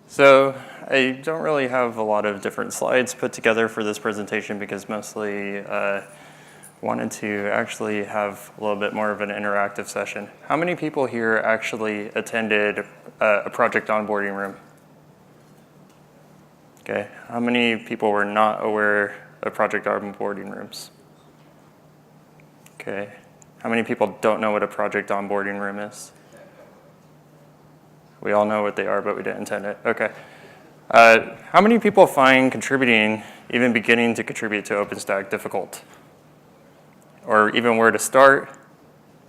So I don't really have a lot of different slides put together for this presentation because mostly wanted to actually have a little bit more of an interactive session. How many people here actually attended a project onboarding room? Okay, how many people were not aware of project onboarding rooms? Okay, how many people don't know what a project onboarding room is? We all know what they are, but we didn't attend it. Okay. How many people find contributing, even beginning to contribute to OpenStack, difficult? Or even where to start?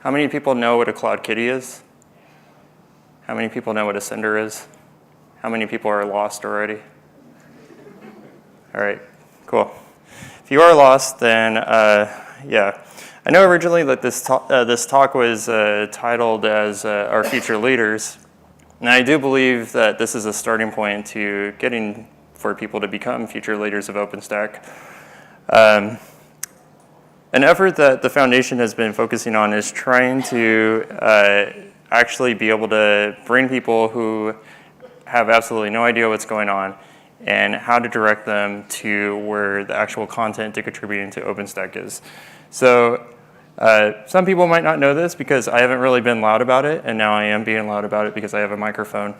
How many people know what a Cloud Kitty is? How many people know what a Cinder is? How many people are lost already? All right, cool. If you are lost, then yeah. I know originally that this talk was titled as Our Future Leaders. And I do believe that this is a starting point to getting for people to become future leaders of OpenStack. An effort that the foundation has been focusing on is trying to actually be able to bring people who have absolutely no idea what's going on and how to direct them to where the actual content to contributing to OpenStack is. So some people might not know this because I haven't really been loud about it, and now I am being loud about it because I have a microphone.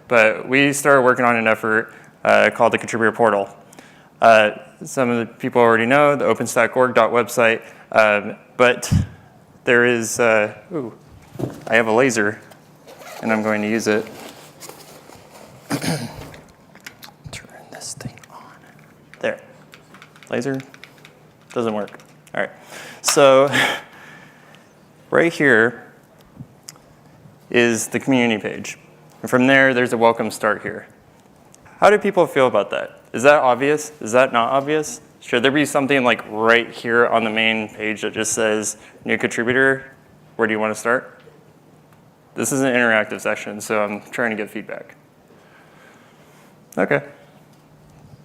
But we started working on an effort called the Contributor Portal. Some of the people already know the OpenStack.org website, but there is, ooh, I have a laser, and I'm going to use it. Turn this thing on. There. Laser doesn't work. All right. So right here is the community page. And from there, there's a welcome start here. How do people feel about that? Is that obvious? Is that not obvious? Should there be something like right here on the main page that just says new contributor? Where do you want to start? This is an interactive session, so I'm trying to get feedback. Okay.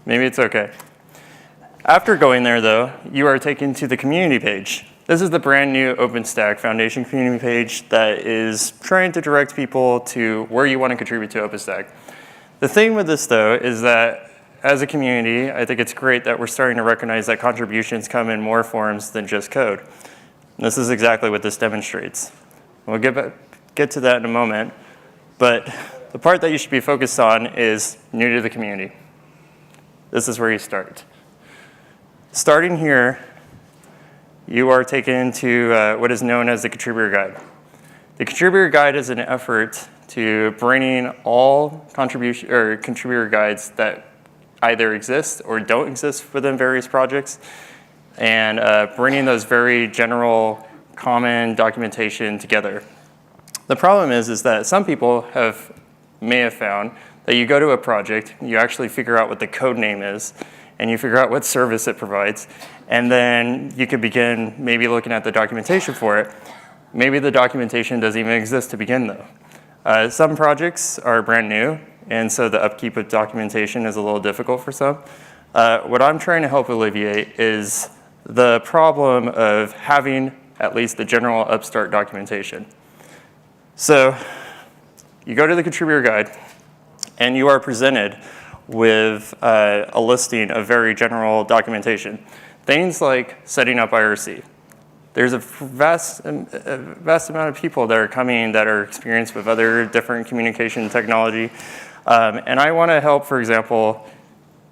Maybe it's okay. After going there, though, you are taken to the community page. This is the brand new OpenStack Foundation community page that is trying to direct people to where you want to contribute to OpenStack. The thing with this, though, is that as a community, I think it's great that we're starting to recognize that contributions come in more forms than just code. And this is exactly what this demonstrates. We'll get to that in a moment, but the part that you should be focused on is new to the community. This is where you start. Starting here, you are taken to what is known as the Contributor Guide. The Contributor Guide is an effort to bringing all contributor guides that either exist or don't exist within various projects, and bringing those very general, common documentation together. The problem is that some people may have found that you go to a project, you actually figure out what the code name is, and you figure out what service it provides, and then you could begin maybe looking at the documentation for it. Maybe the documentation doesn't even exist to begin, though. Some projects are brand new, and so the upkeep of documentation is a little difficult for some. What I'm trying to help alleviate is the problem of having at least the general Upstart documentation. So you go to the Contributor Guide, and you are presented with a listing of very general documentation. Things like setting up IRC. There's a vast amount of people that are coming that are experienced with other different communication technology. And I want to help, for example,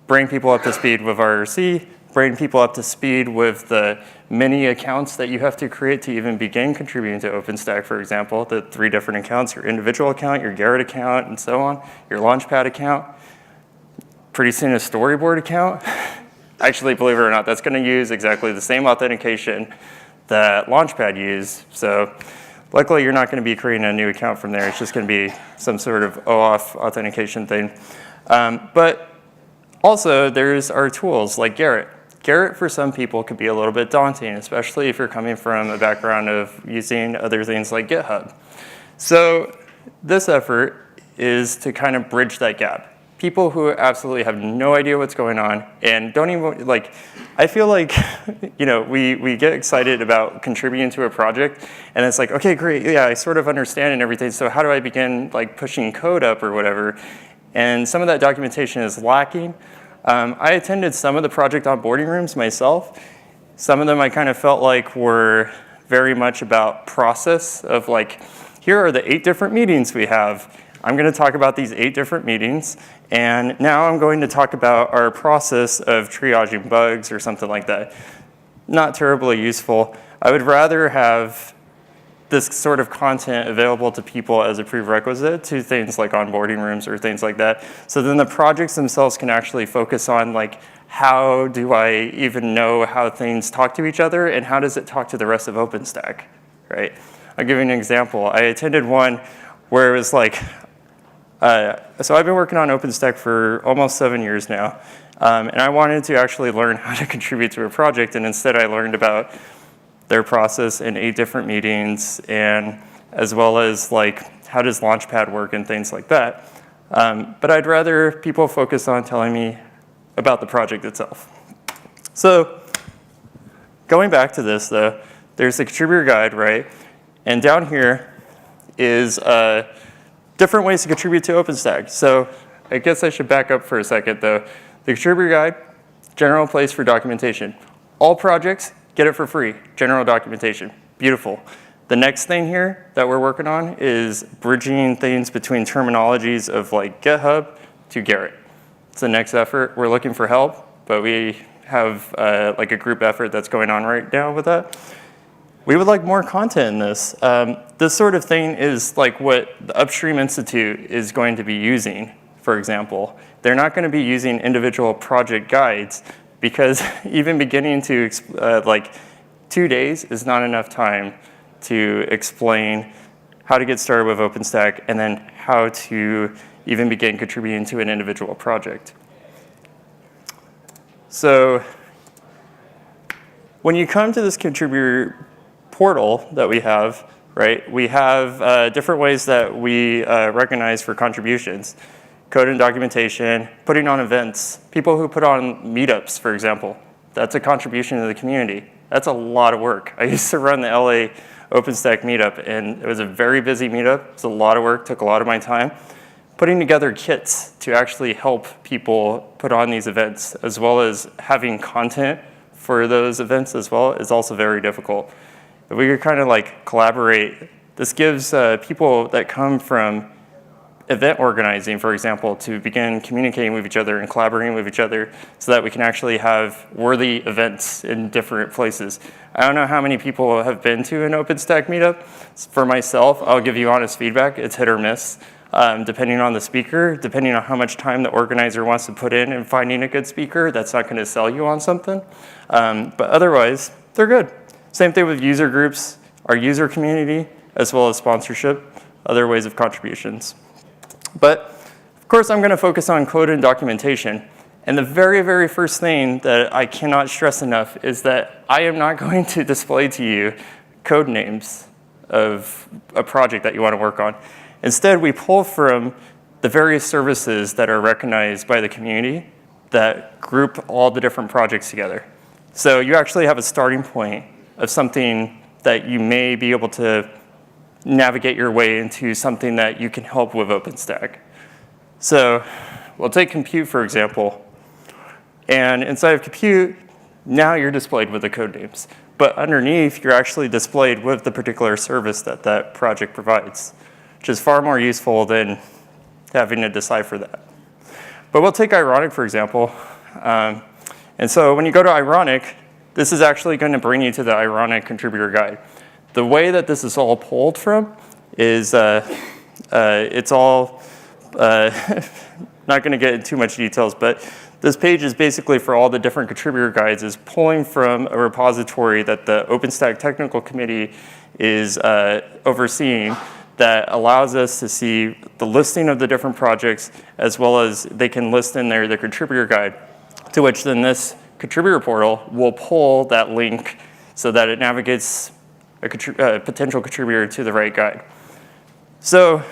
bring people up to speed with IRC, bring people up to speed with the many accounts that you have to create to even begin contributing to OpenStack, for example, the 3 different accounts, your individual account, your Garrett account, and so on, your Launchpad account. Pretty soon a storyboard account. Actually, believe it or not, that's going to use exactly the same authentication that Launchpad used. So luckily, you're not going to be creating a new account from there. It's just going to be some sort of OAuth authentication thing. But also, there's our tools like Garrett. Garrett, for some people, could be a little bit daunting, especially if you're coming from a background of using other things like GitHub. So this effort is to kind of bridge that gap. People who absolutely have no idea what's going on and don't even, like, I feel like, you know, we get excited about contributing to a project, and it's like, okay, great, yeah, I sort of understand and everything, so how do I begin, like, pushing code up or whatever? and some of that documentation is lacking. I attended some of the project onboarding rooms myself. Some of them I kind of felt like were very much about process of like, here are the 8 different meetings we have. I'm going to talk about these 8 different meetings, and now I'm going to talk about our process of triaging bugs or something like that. Not terribly useful. I would rather have this sort of content available to people as a prerequisite to things like onboarding rooms or things like that. So then the projects themselves can actually focus on like, how do I even know how things talk to each other, and how does it talk to the rest of OpenStack, right? I'll give you an example. I attended one where it was like, so I've been working on OpenStack for almost 7 years now, and I wanted to actually learn how to contribute to a project, and instead I learned about their process in 8 different meetings, and as well as like how does Launchpad work and things like that. But I'd rather people focus on telling me about the project itself. So going back to this though, there's the contributor guide, right? And down here is different ways to contribute to OpenStack. So I guess I should back up for a second though. The contributor guide, general place for documentation. All projects, get it for free, general documentation, beautiful. The next thing here that we're working on is bridging things between terminologies of like GitHub to Garrett. It's the next effort. We're looking for help, but we have like a group effort that's going on right now with that. We would like more content in this. This sort of thing is like what the Upstream Institute is going to be using, for example. They're not going to be using individual project guides, because even beginning to, like 2 days is not enough time to explain how to get started with OpenStack and then how to even begin contributing to an individual project. So when you come to this contributor portal that we have, right, we have different ways that we recognize for contributions. Code and documentation, putting on events. People who put on meetups, for example, that's a contribution to the community. That's a lot of work. I used to run the LA OpenStack meetup, and it was a very busy meetup. It was a lot of work, took a lot of my time. Putting together kits to actually help people put on these events, as well as having content for those events as well, is also very difficult. If we could kind of like collaborate, this gives people that come from event organizing, for example, to begin communicating with each other and collaborating with each other so that we can actually have worthy events in different places. I don't know how many people have been to an OpenStack meetup. For myself, I'll give you honest feedback. It's hit or miss, depending on the speaker, depending on how much time the organizer wants to put in finding a good speaker. That's not going to sell you on something. But otherwise, they're good. Same thing with user groups, our user community, as well as sponsorship, other ways of contributions. But of course, I'm going to focus on code and documentation. And the very, very first thing that I cannot stress enough is that I am not going to display to you code names of a project that you want to work on. Instead, we pull from the various services that are recognized by the community that group all the different projects together. So you actually have a starting point of something that you may be able to navigate your way into something that you can help with OpenStack. So we'll take compute, for example. And inside of compute, now you're displayed with the code names. But underneath, you're actually displayed with the particular service that that project provides, which is far more useful than having to decipher that. But we'll take Ironic, for example. And so when you go to Ironic, this is actually going to bring you to the Ironic contributor guide. The way that this is all pulled from is it's all, not going to get into too much details, but this page is basically for all the different contributor guides is pulling from a repository that the OpenStack Technical Committee is overseeing that allows us to see the listing of the different projects, as well as they can list in there the contributor guide, to which then this contributor portal will pull that link so that it navigates a potential contributor to the right guide. So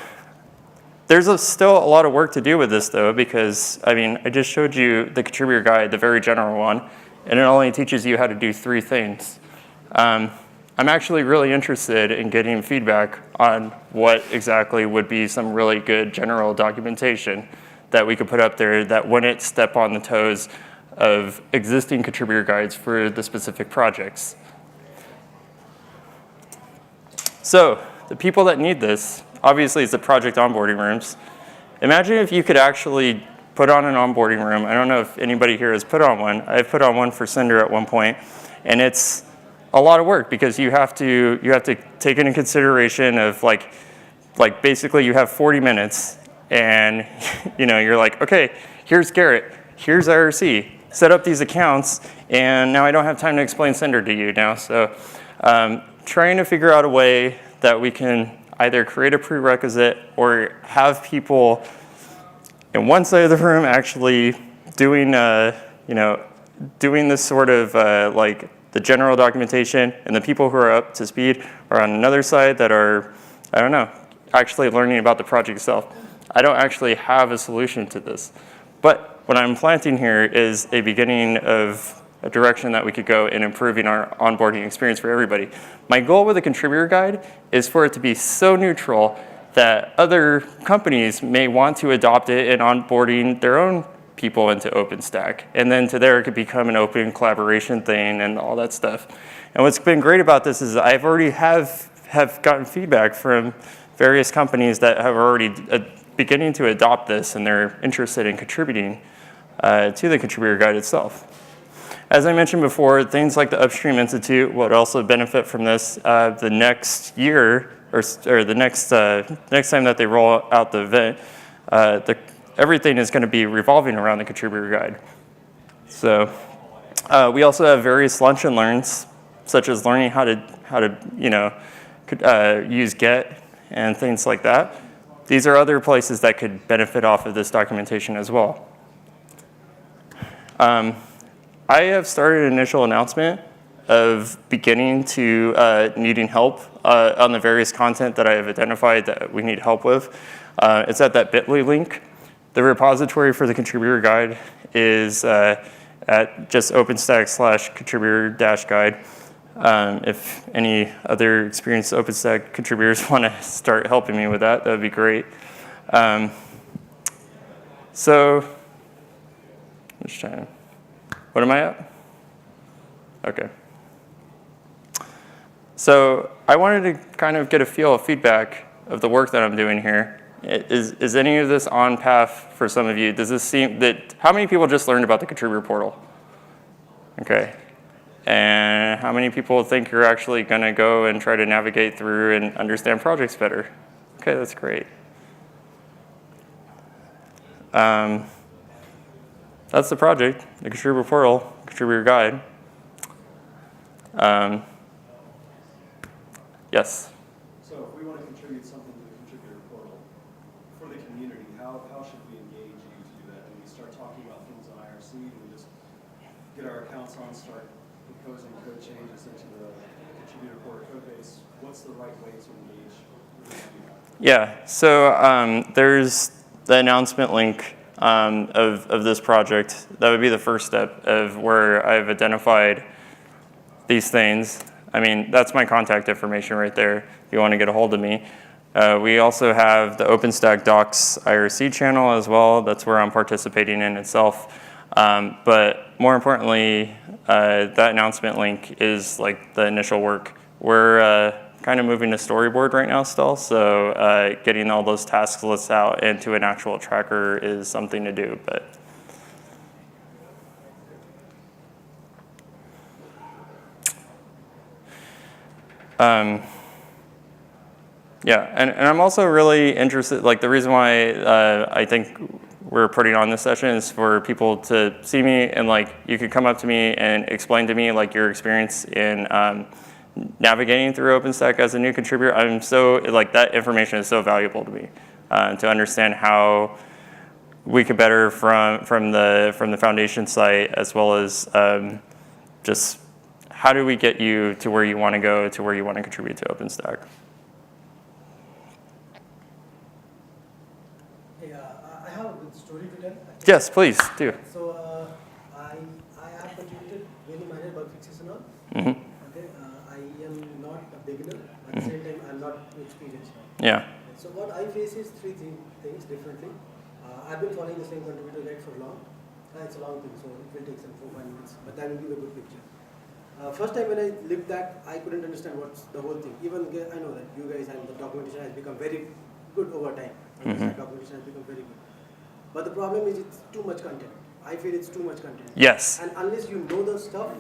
there's still a lot of work to do with this though, because I mean, I just showed you the contributor guide, the very general one, and it only teaches you how to do 3 things. I'm actually really interested in getting feedback on what exactly would be some really good general documentation that we could put up there that wouldn't step on the toes of existing contributor guides for the specific projects. So the people that need this, obviously, it's the project onboarding rooms. Imagine if you could actually put on an onboarding room. I don't know if anybody here has put on one. I've put on one for Cinder at one point, and it's a lot of work because you have to take into consideration of like basically you have 40 minutes, and you're like, okay, here's Garrett, here's IRC, set up these accounts, and now I don't have time to explain Cinder to you now. So trying to figure out a way that we can either create a prerequisite or have people in one side of the room actually doing, doing this sort of like the general documentation, and the people who are up to speed are on another side that are, I don't know, actually learning about the project itself. I don't actually have a solution to this, but what I'm planting here is a beginning of a direction that we could go in improving our onboarding experience for everybody. My goal with a contributor guide is for it to be so neutral that other companies may want to adopt it in onboarding their own people into OpenStack. And then to there, it could become an open collaboration thing and all that stuff. And what's been great about this is I've already have gotten feedback from various companies that have already beginning to adopt this, and they're interested in contributing to the contributor guide itself. As I mentioned before, things like the Upstream Institute would also benefit from this the next year, or the next time that they roll out the event. Everything is going to be revolving around the contributor guide. So we also have various lunch and learns, such as learning how to use Get and things like that. These are other places that could benefit off of this documentation as well. I have started an initial announcement of beginning to needing help on the various content that I have identified that we need help with. It's at that bit.ly link. The repository for the contributor guide is at just OpenStack/contributor-guide. If any other experienced OpenStack contributors want to start helping me with that, that would be great. What am I at? Okay. So I wanted to kind of get a feel of feedback of the work that I'm doing here. Is any of this on path for some of you? Does this seem that, how many people just learned about the contributor portal? Okay. And how many people think you're actually going to go and try to navigate through and understand projects better? Okay, that's great. That's the project, the contributor portal, contributor guide. Yes? So if we want to contribute something to the contributor portal for the community, how should we engage you to do that? Do we start talking about things on IRC? Do we just get our accounts on, start proposing code changes into the contributor portal code base? What's the right way to engage with the community? Yeah, so there's the announcement link of this project. That would be the first step of where I've identified these things. I mean, that's my contact information right there if you want to get a hold of me. We also have the OpenStack Docs IRC channel as well. That's where I'm participating in itself. But more importantly, that announcement link is like the initial work. We're kind of moving to storyboard right now still, so getting all those task lists out into an actual tracker is something to do. But yeah, and I'm also really interested, like the reason why I think we're putting on this session is for people to see me, and like you could come up to me and explain to me like your experience in navigating through OpenStack as a new contributor. I'm so, like that information is so valuable to me to understand how we could better from the foundation site, as well as just how do we get you to where you want to go, to where you want to contribute to OpenStack. Hey, I have a good story to tell. Yes, please do. So I have contributed many minor bug fixes and all. Mm-hmm. Okay, I am not a beginner. At the same time, I'm not experienced. Yeah. So what I face is three things differently. I've been following the same contributor guide for long. It's a long thing, so it will take some 4-5 minutes, but that will give a good picture. First time when I lived that, I couldn't understand what's the whole thing. Even I know that you guys and the documentation has become very good over time. Documentation has become very good. But the problem is it's too much content. I feel it's too much content. Yes. And unless you know the stuff,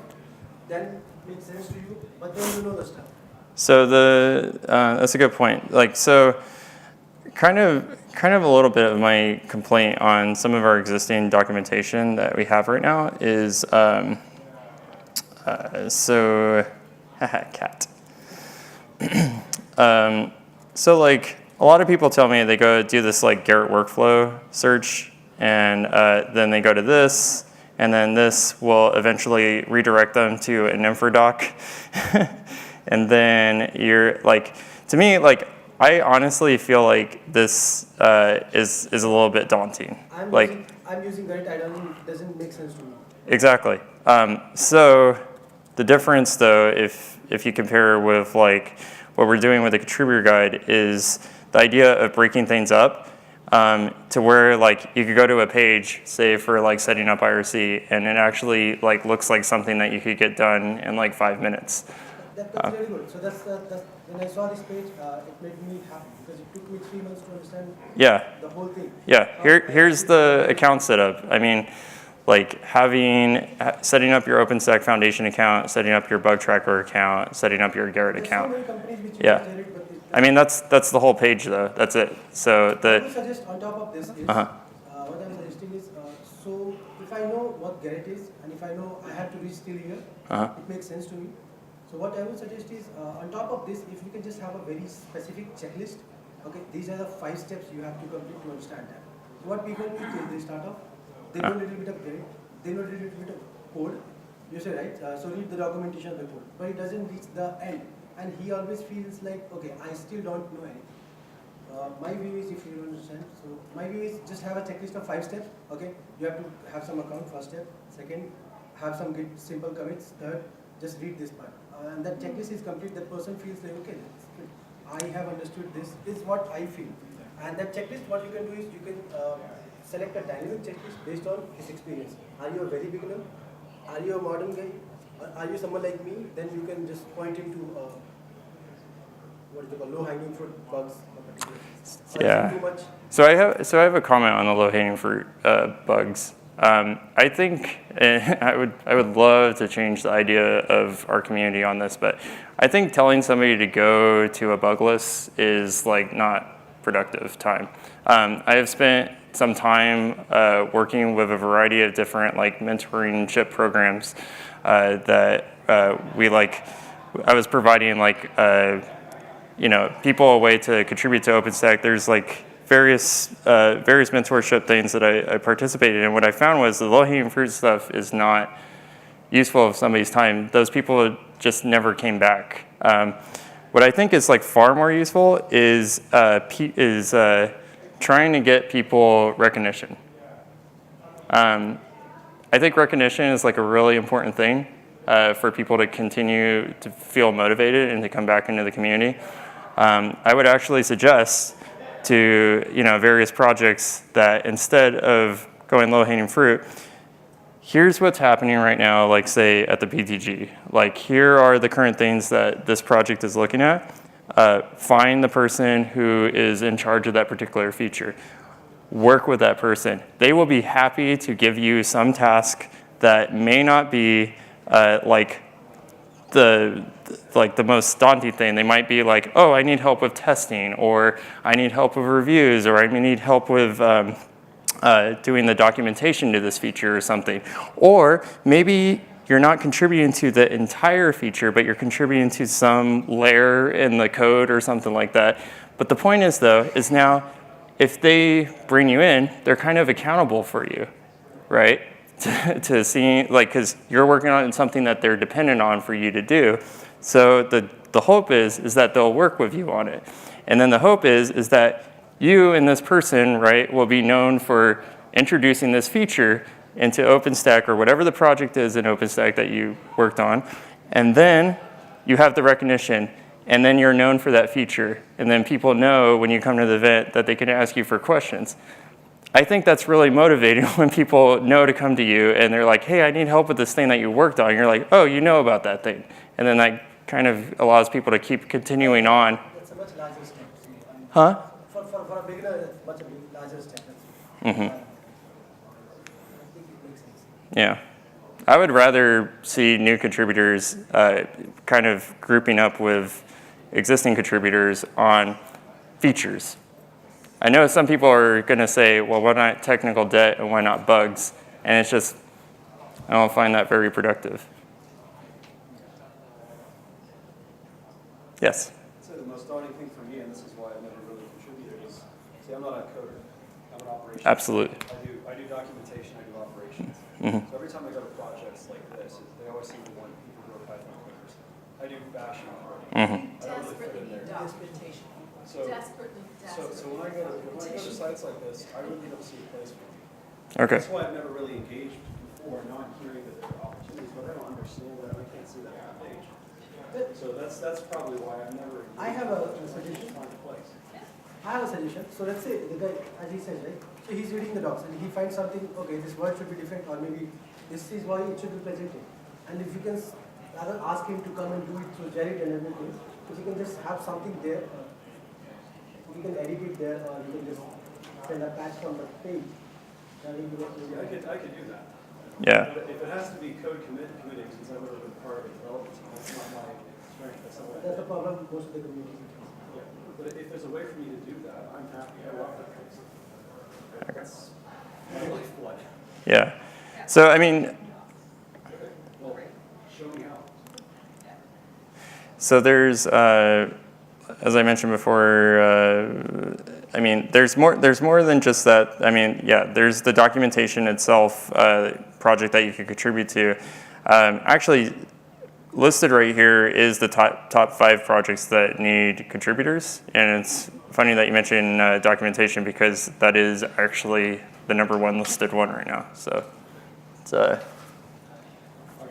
then it makes sense to you, but then you know the stuff. So that's a good point. Like, so kind of a little bit of my complaint on some of our existing documentation that we have right now is, cat. So like a lot of people tell me they go do this like Garrett workflow search, and then they go to this, and then this will eventually redirect them to an info doc. And then you're like, to me, like, I honestly feel like this is a little bit daunting. I'm using Garrett, it doesn't make sense to me. Exactly. So the difference, though, if you compare with like what we're doing with the contributor guide, is the idea of breaking things up to where like you could go to a page, say for like setting up IRC, and it actually like looks like something that you could get done in like 5 minutes. That's really good. So that's when I saw this page, it made me happy because it took me 3 months to understand the whole thing. Yeah, here's the account setup. I mean, like setting up your OpenStack Foundation account, setting up your bug tracker account, setting up your Garrett account. So many companies which Yeah. Garrett, but I mean, that's the whole page though. That's it. So what I would suggest on top of this is, what I'm suggesting is, so if I know what Garrett is, and if I know I have to reach till here, it makes sense to me. So what I would suggest is, on top of this, if you can just have a very specific checklist, okay, these are the 5 steps you have to complete to understand that. So what people do is they start off, they know a little bit of Garrett, they know a little bit of code, you say, right? So read the documentation of the code, but it doesn't reach the end. And he always feels like, okay, I still don't know anything. My view is, if you don't understand, so my view is just have a checklist of 5 steps, okay? You have to have some account, first step. Second, have some Git simple commits. Third, just read this part. And that checklist is complete, that person feels like, okay, I have understood this, is what I feel. And that checklist, what you can do is you can select a dynamic checklist based on his experience. Are you a very beginner? Are you a modern guy? Are you someone like me? Then you can just point him to what is it called, low-hanging fruit bugs. yeah. Too much? So I have a comment on the low-hanging fruit bugs. I think I would love to change the idea of our community on this, but I think telling somebody to go to a bug list is like not productive time. I have spent some time working with a variety of different like mentorship programs that we like. I was providing like people a way to contribute to OpenStack. There's like various mentorship things that I participated in. What I found was the low-hanging fruit stuff is not useful of somebody's time. Those people just never came back. What I think is like far more useful is trying to get people recognition. I think recognition is like a really important thing for people to continue to feel motivated and to come back into the community. I would actually suggest to various projects that instead of going low-hanging fruit, here's what's happening right now, like say at the PTG. Like here are the current things that this project is looking at. Find the person who is in charge of that particular feature. Work with that person. They will be happy to give you some task that may not be like the most daunting thing. They might be like, oh, I need help with testing, or I need help with reviews, or I need help with doing the documentation to this feature or something. Or maybe you're not contributing to the entire feature, but you're contributing to some layer in the code or something like that. But the point is, though, is now if they bring you in, they're kind of accountable for you, right? to see, like, because you're working on something that they're dependent on for you to do. So the hope is that they'll work with you on it. And then the hope is that you and this person, right, will be known for introducing this feature into OpenStack or whatever the project is in OpenStack that you worked on. And then you have the recognition, and then you're known for that feature. And then people know when you come to the event that they can ask you for questions. I think that's really motivating when people know to come to you and they're like, hey, I need help with this thing that you worked on. You're like, oh, you know about that thing. And then that kind of allows people to keep continuing on. It's a much larger step. Huh? For a beginner, it's much a larger step. Mm-hmm. I think it makes sense. Yeah. I would rather see new contributors kind of grouping up with existing contributors on features. I know some people are going to say, well, why not technical debt and why not bugs? And it's just, I don't find that very productive. Yes? So the most daunting thing for me, and this is why I've never really contributed, is, see, I'm not a coder. I'm an operations. Absolutely. I do documentation, I do operations. Mm-hmm. So every time I go to projects like this, they always seem to want people who are Python coders. I do bash and coding. Mm-hmm. I don't really fit in there. Documentation. So when I go to sites like this, I really don't see a place for them. Okay. That's why I've never really engaged before, not hearing that there are opportunities, but I don't understand that. I can't see that on the page. So that's probably why I've never. I have a suggestion. Find a place. I have a suggestion. So let's say the guy, as he says, right? So he's reading the docs and he finds something, okay, this word should be different, or maybe this is why it should be presented. And if you can rather ask him to come and do it through Jared and everything, if you can just have something there, you can edit it there, or you can just send a patch from the page. That will be what you I could do that. Yeah. But if it has to be code committing, since I've never been part of the development team, that's not my strength. That's not what I That's do. the problem most of the communities. Yeah. But if there's a way for me to do that, I'm happy. I love that place. That's my lifeblood. Yeah. So, I mean, Well, show me how. so there's, as I mentioned before, I mean, there's more than just that. I mean, yeah, there's the documentation itself project that you could contribute to. Actually, listed right here is the top 5 projects that need contributors, and it's funny that you mentioned documentation because that is actually the #1 listed one right now. So, it's I've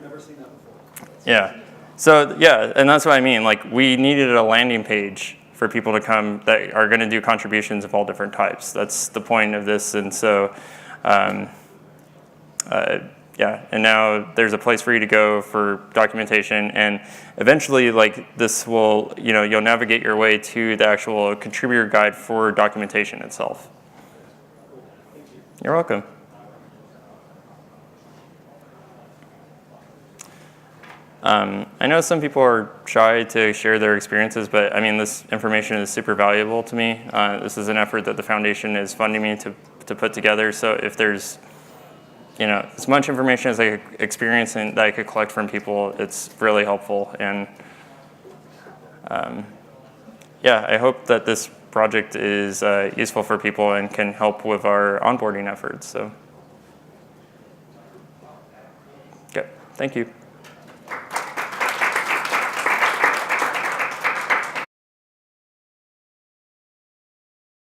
never seen that before. yeah. So yeah, and that's what I mean. Like we needed a landing page for people to come that are going to do contributions of all different types. That's the point of this, and so. Yeah, and now there's a place for you to go for documentation, and eventually, like this will, you'll navigate your way to the actual contributor guide for documentation itself. You're welcome. I know some people are shy to share their experiences, but I mean, this information is super valuable to me. This is an effort that the foundation is funding me to put together. So if there's as much information as I could experience and that I could collect from people, it's really helpful. And yeah, I hope that this project is useful for people and can help with our onboarding efforts. So, okay, thank you.